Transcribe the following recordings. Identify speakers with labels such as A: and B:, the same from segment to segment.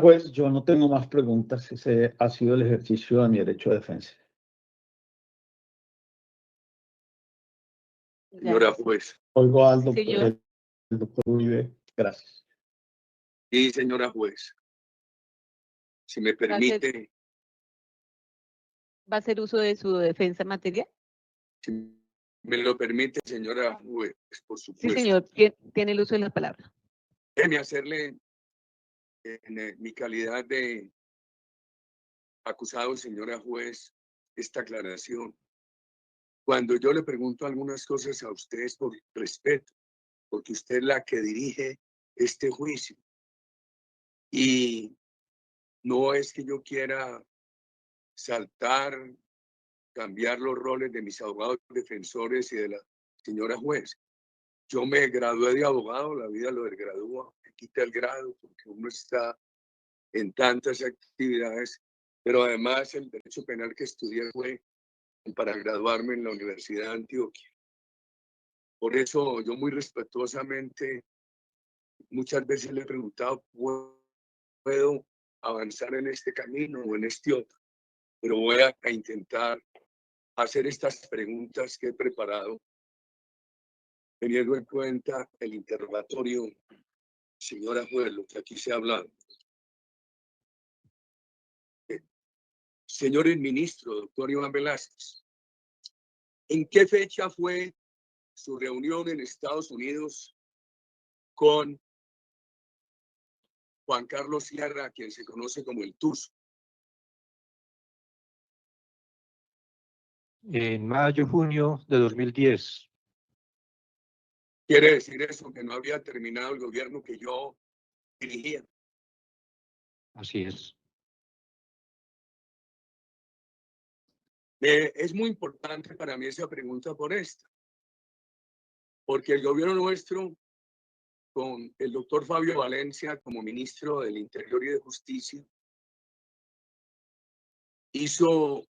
A: Juez, yo no tengo más preguntas. Ese ha sido el ejercicio de mi derecho de defensa.
B: Señora juez.
A: Oigo al doctor,
B: Señor.
A: el doctor Uribe. Gracias.
B: Y señora juez, si me permite.
C: ¿Va a hacer uso de su defensa en materia?
B: Si me lo permite, señora juez, por supuesto.
C: Sí, señor, tiene el uso de la palabra.
B: Déjeme hacerle, en mi calidad de acusado, señora juez, esta aclaración. Cuando yo le pregunto algunas cosas a usted es por respeto, porque usted es la que dirige este juicio. Y no es que yo quiera saltar, cambiar los roles de mis abogados defensores y de la señora juez. Yo me gradué de abogado, la vida lo desgradúa, me quita el grado porque uno está en tantas actividades, pero además el derecho penal que estudié fue para graduarme en la Universidad de Antioquia. Por eso yo muy respetuosamente muchas veces le he preguntado, ¿puedo avanzar en este camino o en este otro? Pero voy a intentar hacer estas preguntas que he preparado, teniendo en cuenta el interrogatorio, señora juez, lo que aquí se ha hablado. Señor el ministro, doctor Iván Velázquez, ¿en qué fecha fue su reunión en Estados Unidos con Juan Carlos Sierra, quien se conoce como el Tuzo?
D: En mayo, junio de 2010.
B: Quiere decir eso, que no había terminado el gobierno que yo dirigía.
D: Así es.
B: Es muy importante para mí esa pregunta por esta, porque el gobierno nuestro, con el doctor Fabio Valencia como ministro del Interior y de Justicia, hizo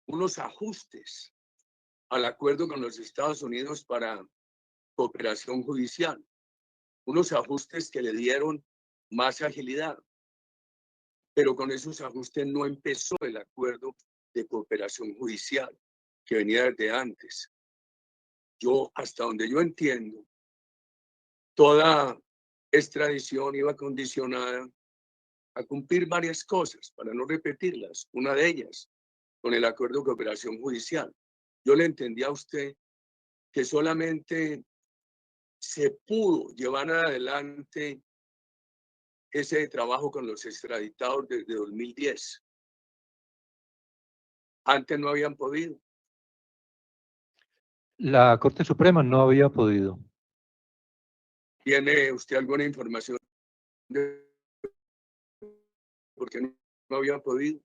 B: unos ajustes al acuerdo con los Estados Unidos para cooperación judicial, unos ajustes que le dieron más agilidad, pero con esos ajustes no empezó el acuerdo de cooperación judicial que venía desde antes. Yo, hasta donde yo entiendo, toda extradición iba condicionada a cumplir varias cosas, para no repetirlas. Una de ellas, con el acuerdo de cooperación judicial. Yo le entendí a usted que solamente se pudo llevar adelante ese trabajo con los extraditados desde 2010. Antes no habían podido.
D: La Corte Suprema no había podido.
B: ¿Tiene usted alguna información de por qué no habían podido?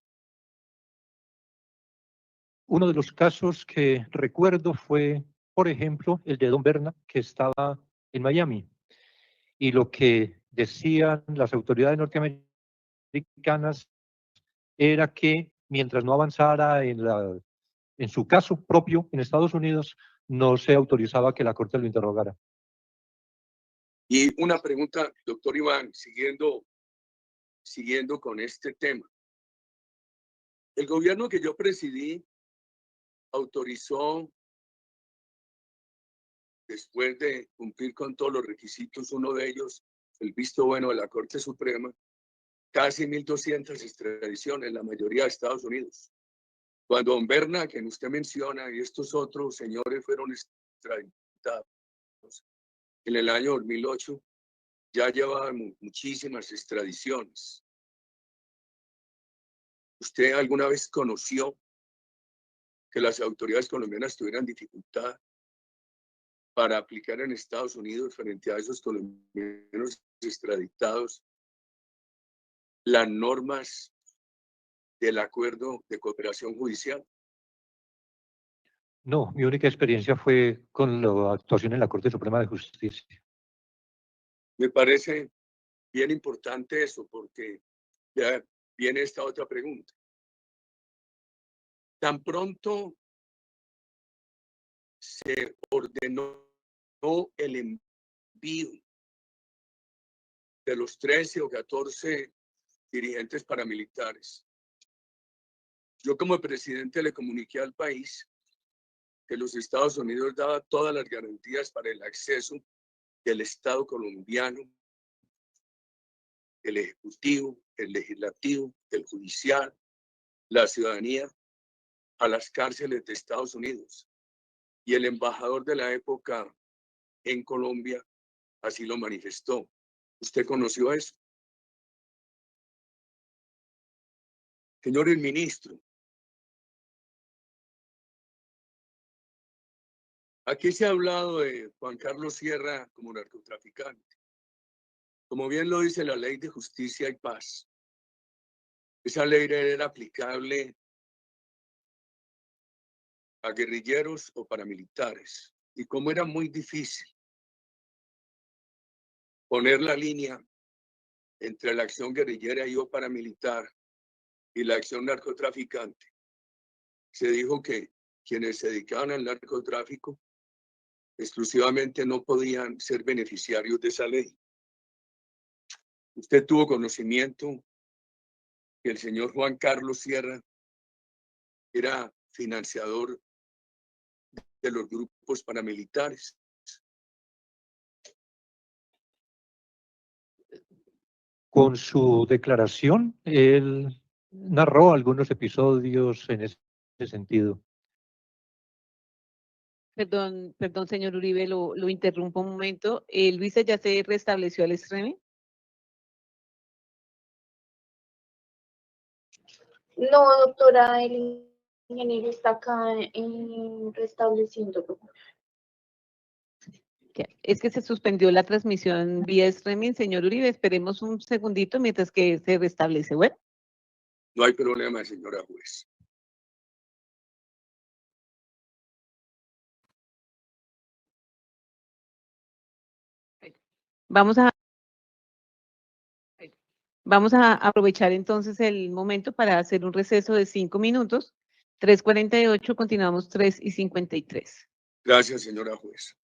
D: Uno de los casos que recuerdo fue, por ejemplo, el de Don Berna, que estaba en Miami. Y lo que decían las autoridades norteamericanas era que mientras no avanzara en su caso propio en Estados Unidos, no se autorizaba que la Corte lo interrogara.
B: Y una pregunta, doctor Iván, siguiendo con este tema. El gobierno que yo presidí autorizó, después de cumplir con todos los requisitos, uno de ellos, el visto bueno de la Corte Suprema, casi 1.200 extradiciones, la mayoría de Estados Unidos. Cuando Don Berna, quien usted menciona, y estos otros señores fueron extraditados en el año 2008, ya llevaban muchísimas extradiciones. ¿Usted alguna vez conoció que las autoridades colombianas tuvieran dificultad para aplicar en Estados Unidos frente a esos colombianos extraditados las normas del acuerdo de cooperación judicial?
D: No, mi única experiencia fue con la actuación en la Corte Suprema de Justicia.
B: Me parece bien importante eso, porque ya viene esta otra pregunta. Tan pronto se ordenó el envío de los 13 o 14 dirigentes paramilitares. Yo como presidente le comuniqué al país que los Estados Unidos daba todas las garantías para el acceso del Estado colombiano, el ejecutivo, el legislativo, el judicial, la ciudadanía, a las cárceles de Estados Unidos. Y el embajador de la época en Colombia así lo manifestó. ¿Usted conoció eso? Señor el ministro, aquí se ha hablado de Juan Carlos Sierra como narcotraficante. Como bien lo dice la Ley de Justicia y Paz, esa ley era aplicable a guerrilleros o paramilitares. Y como era muy difícil poner la línea entre la acción guerrillera y o paramilitar y la acción narcotraficante, se dijo que quienes se dedicaban al narcotráfico exclusivamente no podían ser beneficiarios de esa ley. Usted tuvo conocimiento que el señor Juan Carlos Sierra era financiador de los grupos paramilitares.
D: Con su declaración, él narró algunos episodios en ese sentido.
C: Perdón, señor Uribe, lo interrumpo un momento. Luisa, ¿ya se restableció el streaming?
E: No, doctora, el ingeniero está acá restableciéndolo.
C: Es que se suspendió la transmisión vía streaming, señor Uribe. Esperemos un segundito mientras que se restablece. Bueno.
B: No hay problema, señora juez.
C: Vamos a aprovechar entonces el momento para hacer un receso de 5 minutos. 3:48, continuamos 3:53.
B: Gracias, señora juez.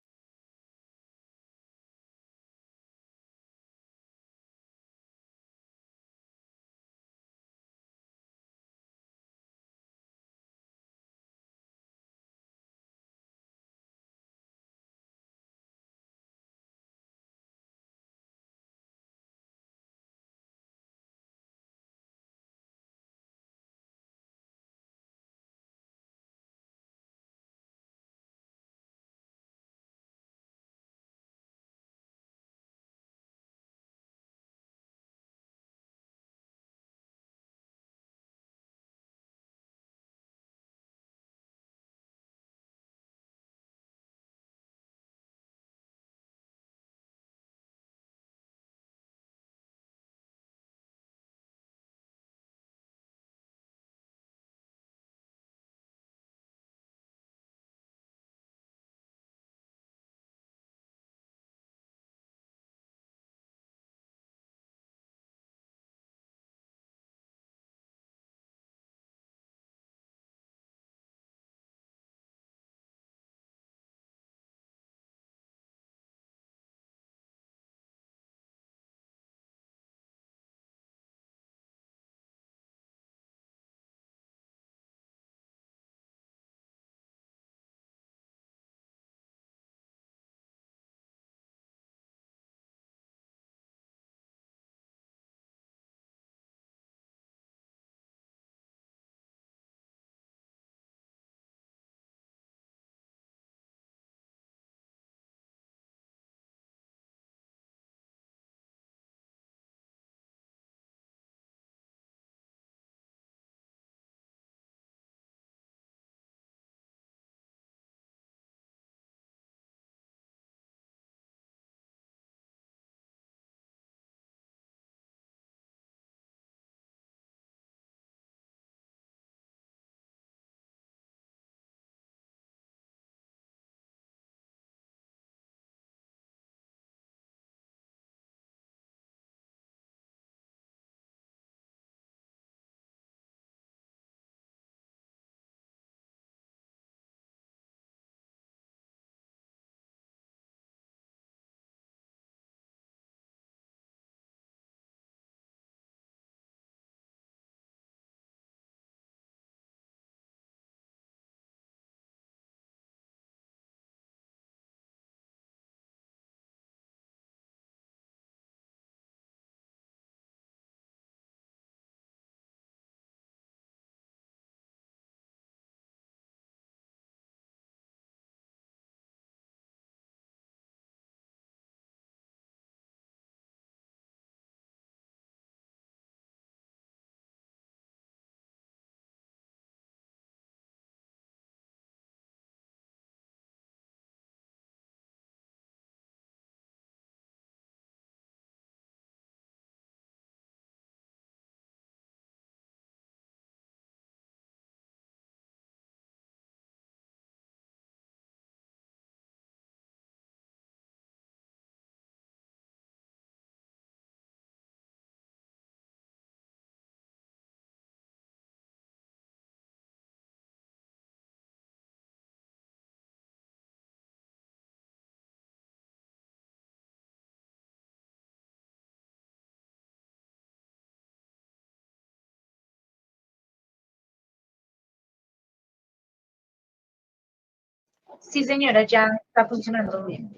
E: Sí, señora, ya está funcionando bien.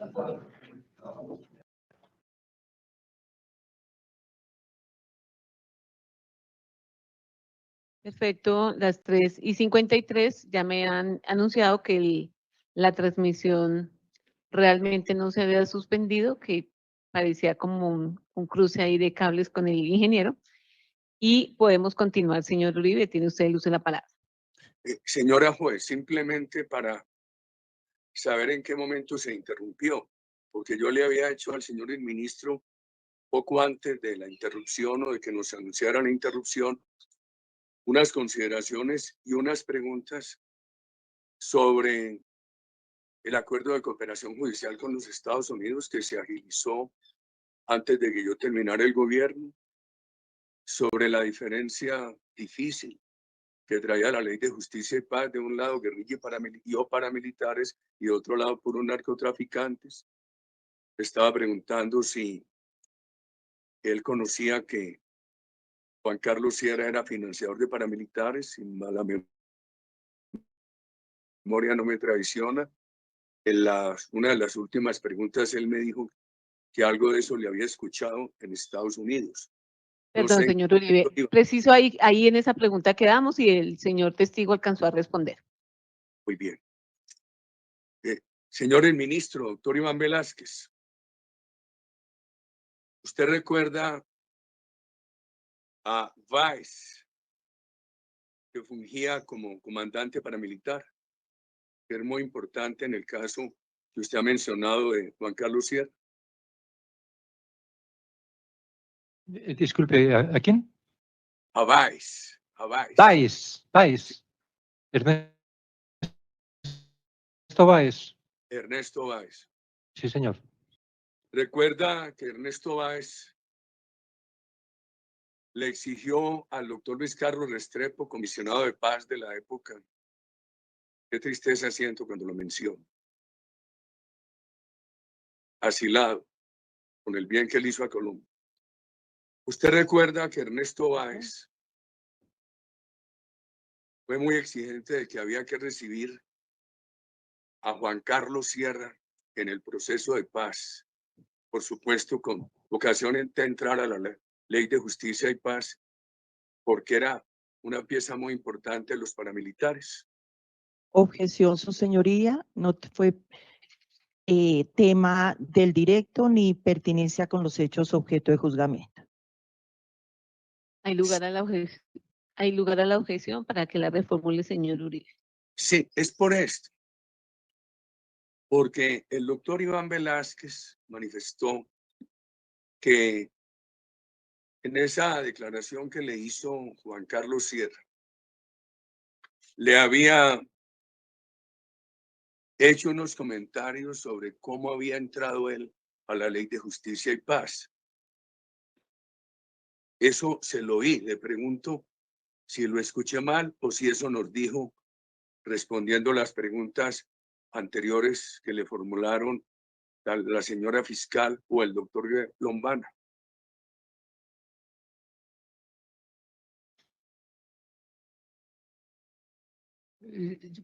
C: Perfecto, las 3:53 ya me han anunciado que la transmisión realmente no se había suspendido, que parecía como un cruce ahí de cables con el ingeniero. Y podemos continuar, señor Uribe, tiene usted el uso de la palabra.
B: Señora juez, simplemente para saber en qué momento se interrumpió, porque yo le había hecho al señor el ministro poco antes de la interrupción o de que nos anunciara la interrupción, unas consideraciones y unas preguntas sobre el acuerdo de cooperación judicial con los Estados Unidos que se agilizó antes de que yo terminara el gobierno, sobre la diferencia difícil que traía la ley de justicia y paz, de un lado guerrilla y paramilitares y de otro lado puros narcotraficantes. Estaba preguntando si él conocía que Juan Carlos Sierra era financiador de paramilitares, si mala memoria no me traiciona. Una de las últimas preguntas él me dijo que algo de eso le había escuchado en Estados Unidos. No
C: Perdón,
B: sé,
C: señor Uribe, preciso ahí en esa pregunta quedamos y el señor testigo alcanzó a responder.
B: muy bien. Señor el ministro, doctor Iván Velázquez, ¿usted recuerda a Valls, que fungía como comandante paramilitar, que es muy importante en el caso que usted ha mencionado de Juan Carlos Sierra?
D: Disculpe, ¿a quién?
B: A Valls.
D: Báez. Ernesto Báez.
B: Ernesto Valls.
D: Sí, señor.
B: ¿Recuerda que Ernesto Valls le exigió al doctor Luis Carlos Restrepo, comisionado de paz de la época? Qué tristeza siento cuando lo menciono. Asilado, con el bien que él hizo a Colombia. ¿Usted recuerda que Ernesto Valls fue muy exigente de que había que recibir a Juan Carlos Sierra en el proceso de paz? Por supuesto, con vocación de entrar a la ley de justicia y paz, porque era una pieza muy importante de los paramilitares.
F: Objeción, su señoría, no fue tema del directo ni pertinencia con los hechos objeto de juzgamiento.
C: Hay lugar a la objeción para que la reformule, señor Uribe.
B: Sí, es por esto. Porque el doctor Iván Velázquez manifestó que en esa declaración que le hizo Juan Carlos Sierra, le había hecho unos comentarios sobre cómo había entrado él a la ley de justicia y paz. Eso se lo oí, le pregunto si lo escuché mal o si eso nos dijo respondiendo las preguntas anteriores que le formularon la señora fiscal o el doctor Lombana.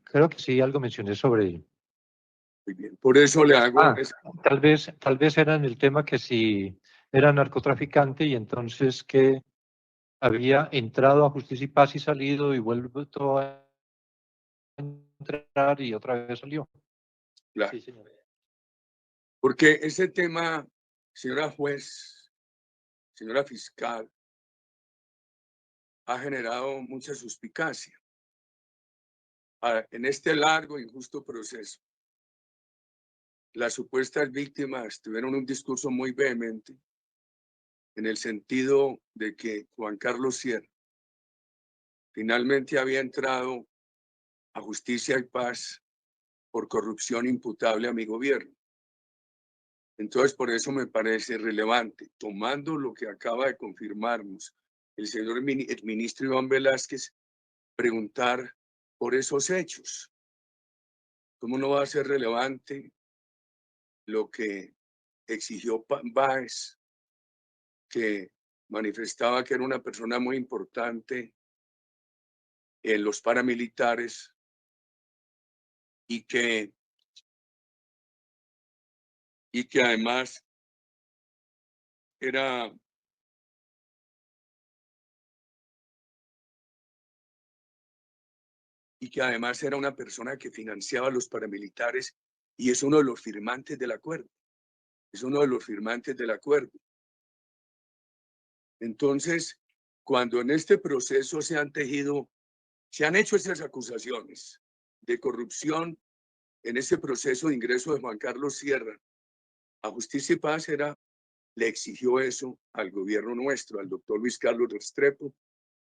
D: Creo que sí, algo mencioné sobre.
B: Muy bien, por eso le hago.
D: Tal vez era en el tema que si era narcotraficante y entonces que había entrado a Justicia y Paz y salido y vuelto a entrar y otra vez salió.
B: Claro.
D: Sí, señor.
B: Porque ese tema, señora juez, señora fiscal, ha generado mucha suspicacia en este largo e injusto proceso. Las supuestas víctimas tuvieron un discurso muy vehemente en el sentido de que Juan Carlos Sierra finalmente había entrado a Justicia y Paz por corrupción imputable a mi gobierno. Entonces, por eso me parece relevante, tomando lo que acaba de confirmarnos el señor el ministro Iván Velázquez, preguntar por esos hechos. ¿Cómo no va a ser relevante lo que exigió Báez, que manifestaba que era una persona muy importante en los paramilitares y que y que además era una persona que financiaba a los paramilitares y es uno de los firmantes del acuerdo. Entonces, cuando en este proceso se han hecho esas acusaciones de corrupción en ese proceso de ingreso de Juan Carlos Sierra a Justicia y Paz, le exigió eso al gobierno nuestro, al doctor Luis Carlos Restrepo,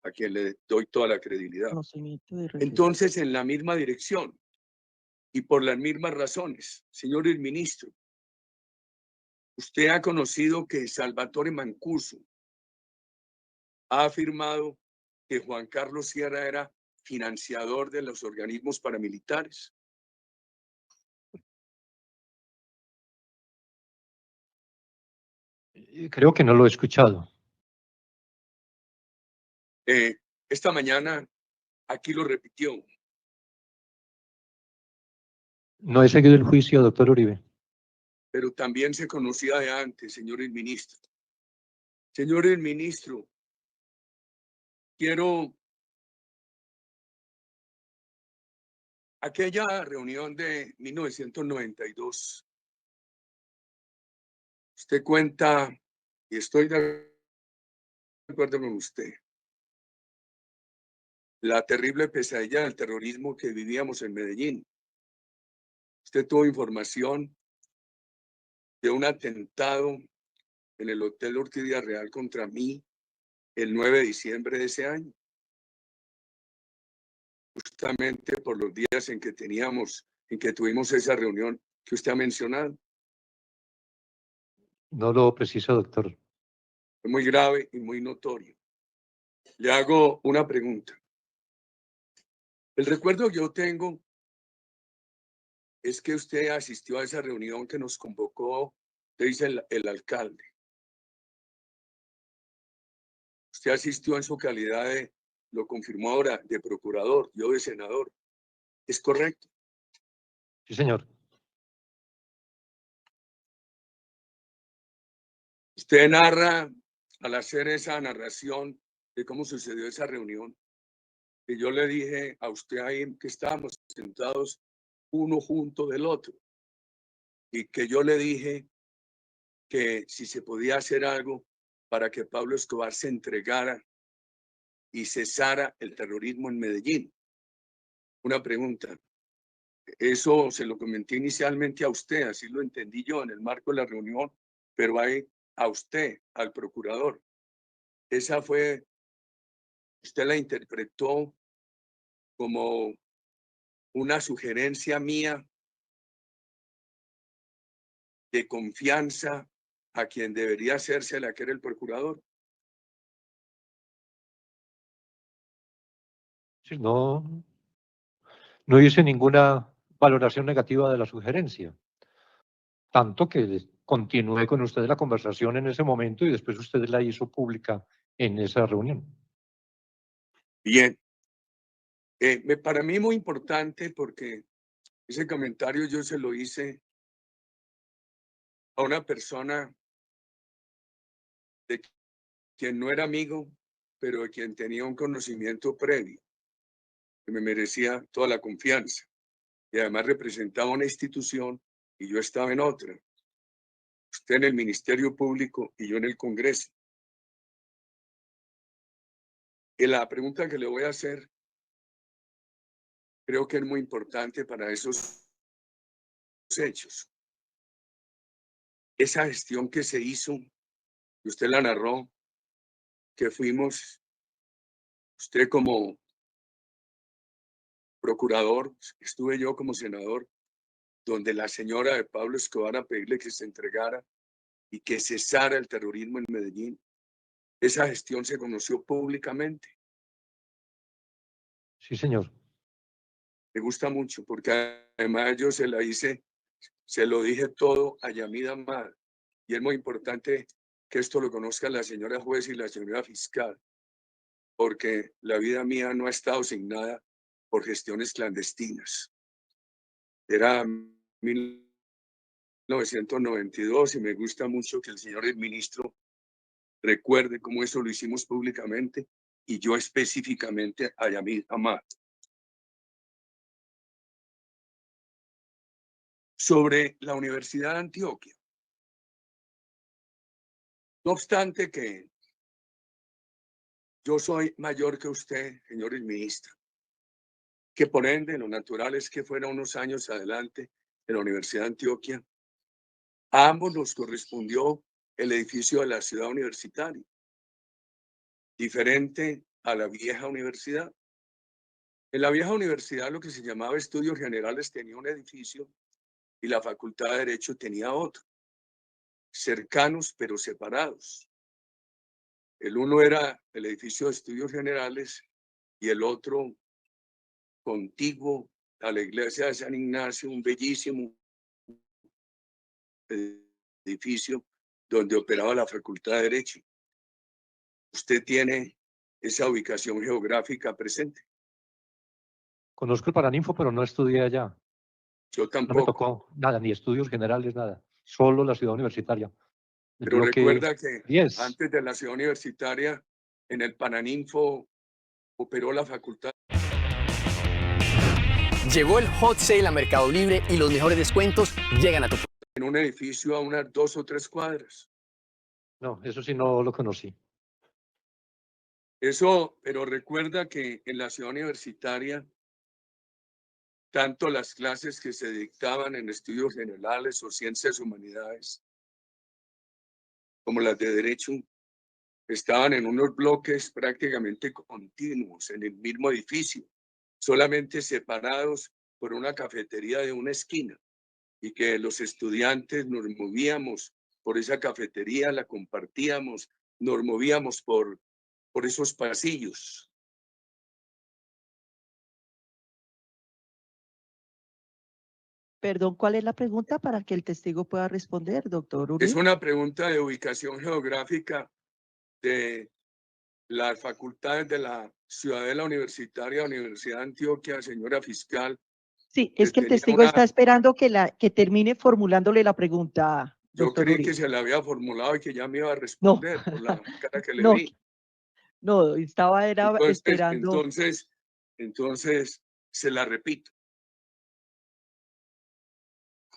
B: a quien le doy toda la credibilidad.
F: Conocimiento y
B: Entonces, en la misma dirección y por las mismas razones, señor el ministro, usted ha conocido que Salvatore Mancuso ha afirmado que Juan Carlos Sierra era financiador de los organismos paramilitares.
D: Creo que no lo he escuchado.
B: Esta mañana aquí lo repitió.
D: No he seguido el juicio, doctor Uribe.
B: Pero también se conocía de antes, señor el ministro. Señor el ministro, quiero aquella reunión de 1992. Usted cuenta, y estoy de acuerdo con usted, la terrible pesadilla del terrorismo que vivíamos en Medellín. Usted tuvo información de un atentado en el Hotel Orquídea Real contra mí el 9 de diciembre de ese año. Justamente por los días en que tuvimos esa reunión que usted ha mencionado.
D: No lo preciso, doctor.
B: Fue muy grave y muy notorio. Le hago una pregunta. El recuerdo que yo tengo es que usted asistió a esa reunión que nos convocó, usted dice el alcalde. Usted asistió en su calidad de, lo confirmó ahora, de procurador, yo de senador. ¿Es correcto?
D: Sí, señor.
B: Usted narra, al hacer esa narración de cómo sucedió esa reunión, que yo le dije a usted ahí que estábamos sentados uno junto del otro y que yo le dije que si se podía hacer algo para que Pablo Escobar se entregara y cesara el terrorismo en Medellín. Una pregunta. Eso se lo comenté inicialmente a usted, así lo entendí yo en el marco de la reunión, pero ahí a usted, al procurador. Esa fue, usted la interpretó como una sugerencia mía de confianza a quien debería hacerse la que era el procurador.
D: Sí, no hice ninguna valoración negativa de la sugerencia. Tanto que continué con usted la conversación en ese momento y después usted la hizo pública en esa reunión.
B: Bien. Para mí muy importante porque ese comentario yo se lo hice a una persona de quien no era amigo, pero de quien tenía un conocimiento previo, que me merecía toda la confianza. Y además representaba una institución y yo estaba en otra. Usted en el Ministerio Público y yo en el Congreso. Y la pregunta que le voy a hacer creo que es muy importante para esos hechos. Esa gestión que se hizo, y usted la narró, que fuimos, usted como procurador, estuve yo como senador, donde la señora de Pablo Escobar a pedirle que se entregara y que cesara el terrorismo en Medellín. Esa gestión se conoció públicamente.
D: Sí, señor.
B: Me gusta mucho porque además yo se lo dije todo a Yamida Amad. Y es muy importante que esto lo conozcan la señora juez y la señora fiscal, porque la vida mía no ha estado asignada por gestiones clandestinas. Era 1992 y me gusta mucho que el señor ministro recuerde cómo eso lo hicimos públicamente y yo específicamente a Yamil Amad. Sobre la Universidad de Antioquia. No obstante que yo soy mayor que usted, señor ministro, que por ende lo natural es que fuera unos años adelante en la Universidad de Antioquia, a ambos nos correspondió el edificio de la ciudad universitaria, diferente a la vieja universidad. En la vieja universidad lo que se llamaba Estudios Generales tenía un edificio y la Facultad de Derecho tenía otro, cercanos pero separados. El uno era el edificio de Estudios Generales y el otro contiguo a la iglesia de San Ignacio, un bellísimo edificio donde operaba la Facultad de Derecho. ¿Usted tiene esa ubicación geográfica presente?
D: Conozco el Paraninfo, pero no estudié allá.
B: Yo
D: No me
B: tampoco.
D: tocó nada, ni estudios generales, nada. Solo la ciudad universitaria. El
B: Pero
D: bloque
B: recuerda que
D: 10.
B: antes de la ciudad universitaria, en el Paraninfo operó la facultad.
G: Llegó el hot sale a Mercado Libre y los mejores descuentos llegan a tu...
B: En un edificio a unas 2 o 3 cuadras.
D: No, eso sí no lo conocí.
B: Eso, pero recuerda que en la ciudad universitaria, tanto las clases que se dictaban en estudios generales o ciencias humanidades, como las de derecho, estaban en unos bloques prácticamente continuos, en el mismo edificio, solamente separados por una cafetería de una esquina, y que los estudiantes nos movíamos por esa cafetería, la compartíamos, nos movíamos por esos pasillos.
F: Perdón, ¿cuál es la pregunta para que el testigo pueda responder, doctor
B: Es
F: Uribe?
B: una pregunta de ubicación geográfica de las facultades de la Ciudadela Universitaria, Universidad de Antioquia, señora fiscal.
F: Sí, es que el
B: tenía
F: testigo
B: una-
F: está esperando que termine formulándole la pregunta,
B: Yo
F: doctor
B: creí
F: Uribe.
B: que se la había formulado y que ya me iba a
F: No,
B: responder por la cara que le
F: no,
B: vi.
F: no, estaba era
B: Entonces,
F: esperando.
B: entonces, se la repito.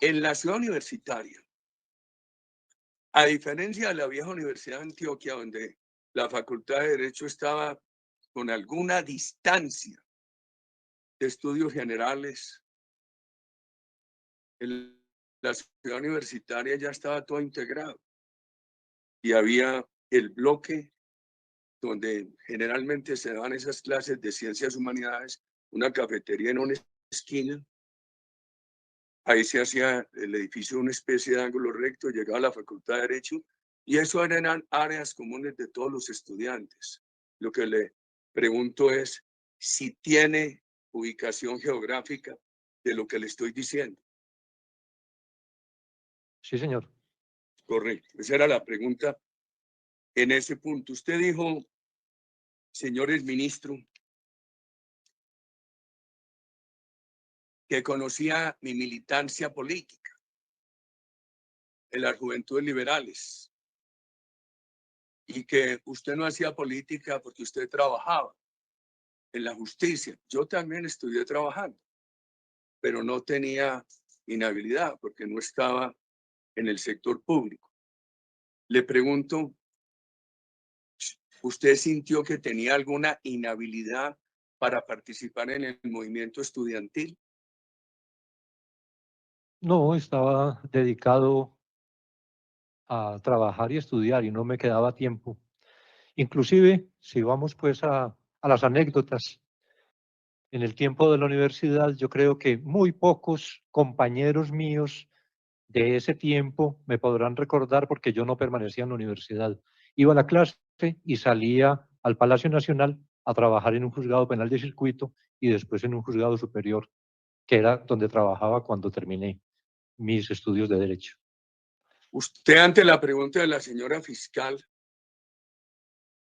B: En la ciudad universitaria, a diferencia de la vieja Universidad de Antioquia, donde la Facultad de Derecho estaba con alguna distancia de estudios generales, en la ciudad universitaria ya estaba todo integrado y había el bloque donde generalmente se daban esas clases de ciencias humanidades, una cafetería en una esquina. Ahí se hacía el edificio una especie de ángulo recto, llegaba a la Facultad de Derecho y eso eran áreas comunes de todos los estudiantes. Lo que le pregunto es si tiene ubicación geográfica de lo que le estoy diciendo.
D: Sí, señor.
B: Correcto. Esa era la pregunta en ese punto. Usted dijo, señores ministros, que conocía mi militancia política en las Juventudes Liberales y que usted no hacía política porque usted trabajaba en la justicia. Yo también estudié trabajando, pero no tenía inhabilidad porque no estaba en el sector público. Le pregunto, ¿usted sintió que tenía alguna inhabilidad para participar en el movimiento estudiantil?
D: No, estaba dedicado a trabajar y estudiar y no me quedaba tiempo. Inclusive, si vamos pues a las anécdotas, en el tiempo de la universidad, yo creo que muy pocos compañeros míos de ese tiempo me podrán recordar porque yo no permanecía en la universidad. Iba a la clase y salía al Palacio Nacional a trabajar en un juzgado penal de circuito y después en un juzgado superior, que era donde trabajaba cuando terminé mis estudios de Derecho.
B: Usted, ante la pregunta de la señora fiscal,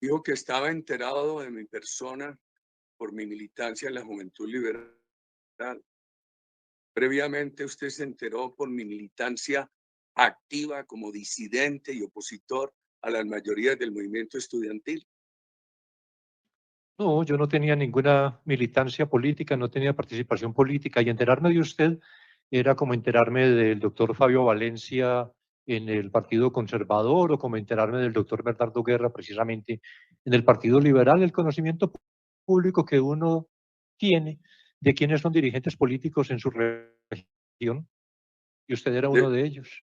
B: dijo que estaba enterado de mi persona por mi militancia en la Juventud Liberal. Previamente usted se enteró por mi militancia activa como disidente y opositor a las mayorías del movimiento estudiantil?
D: No, yo no tenía ninguna militancia política, no tenía participación política y enterarme de usted era como enterarme del doctor Fabio Valencia en el Partido Conservador o como enterarme del doctor Bernardo Guerra precisamente en el Partido Liberal. El conocimiento público que uno tiene de quiénes son dirigentes políticos en su región y usted era uno de ellos.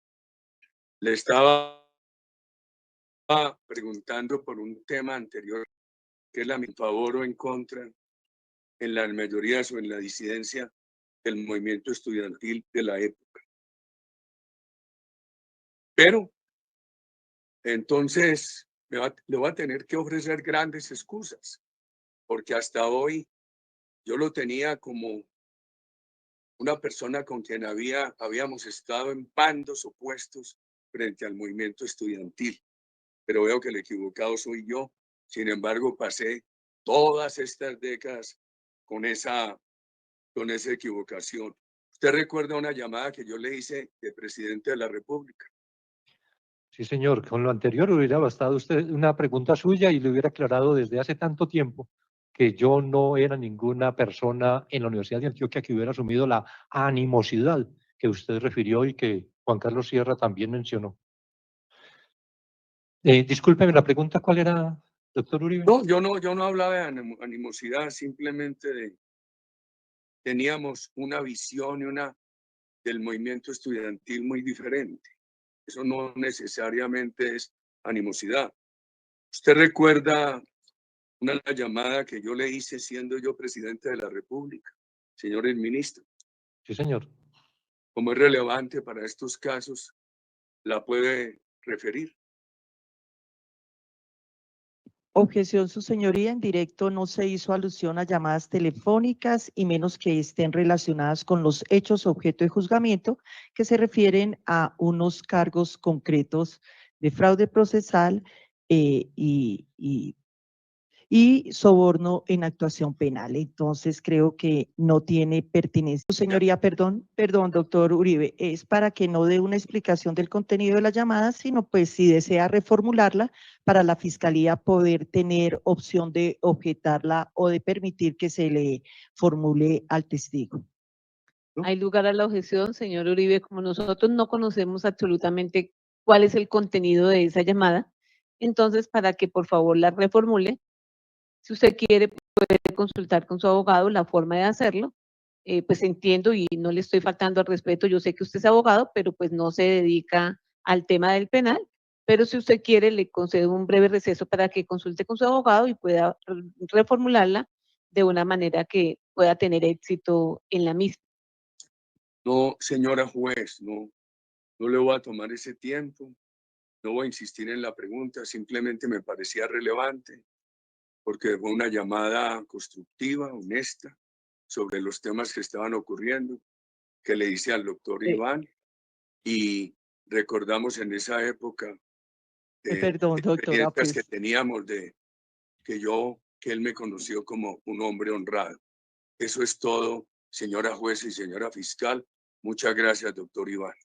B: Le estaba preguntando por un tema anterior, que es la mi favor o en contra en las mayorías o en la disidencia del movimiento estudiantil de la época. Pero entonces le voy a tener que ofrecer grandes excusas, porque hasta hoy yo lo tenía como una persona con quien habíamos estado en bandos opuestos frente al movimiento estudiantil. Pero veo que el equivocado soy yo. Sin embargo, pasé todas estas décadas con esa equivocación. ¿Usted recuerda una llamada que yo le hice de presidente de la República?
D: Sí, señor, con lo anterior hubiera bastado usted una pregunta suya y le hubiera aclarado desde hace tanto tiempo que yo no era ninguna persona en la Universidad de Antioquia que hubiera asumido la animosidad que usted refirió y que Juan Carlos Sierra también mencionó. Discúlpeme, la pregunta, ¿cuál era, doctor Uribe?
B: No, yo no hablaba de animosidad, simplemente teníamos una visión del movimiento estudiantil muy diferente. Eso no necesariamente es animosidad. ¿Usted recuerda una llamada que yo le hice siendo yo presidente de la República, señores ministros?
D: Sí, señor.
B: Como es relevante para estos casos, la puede referir.
F: Objeción, su señoría, en directo no se hizo alusión a llamadas telefónicas y menos que estén relacionadas con los hechos objeto de juzgamiento que se refieren a unos cargos concretos de fraude procesal y soborno en actuación penal. Entonces creo que no tiene pertinencia. Su señoría, perdón, doctor Uribe, es para que no dé una explicación del contenido de la llamada, sino pues si desea reformularla para la fiscalía poder tener opción de objetarla o de permitir que se le formule al testigo.
C: Hay lugar a la objeción, señor Uribe, como nosotros no conocemos absolutamente cuál es el contenido de esa llamada, entonces para que por favor la reformule. Si usted quiere, puede consultar con su abogado la forma de hacerlo. Pues entiendo y no le estoy faltando al respeto. Yo sé que usted es abogado, pero pues no se dedica al tema del penal. Pero si usted quiere, le concedo un breve receso para que consulte con su abogado y pueda reformularla de una manera que pueda tener éxito en la misma.
B: No, señora juez, no le voy a tomar ese tiempo. No voy a insistir en la pregunta, simplemente me parecía relevante porque fue una llamada constructiva, honesta, sobre los temas que estaban ocurriendo, que le hice al doctor Iván, y recordamos en esa época
F: Perdón, doctora,
B: experiencias que
F: pues.
B: teníamos que él me conoció como un hombre honrado. Eso es todo, señora juez y señora fiscal. Muchas gracias, doctor Iván.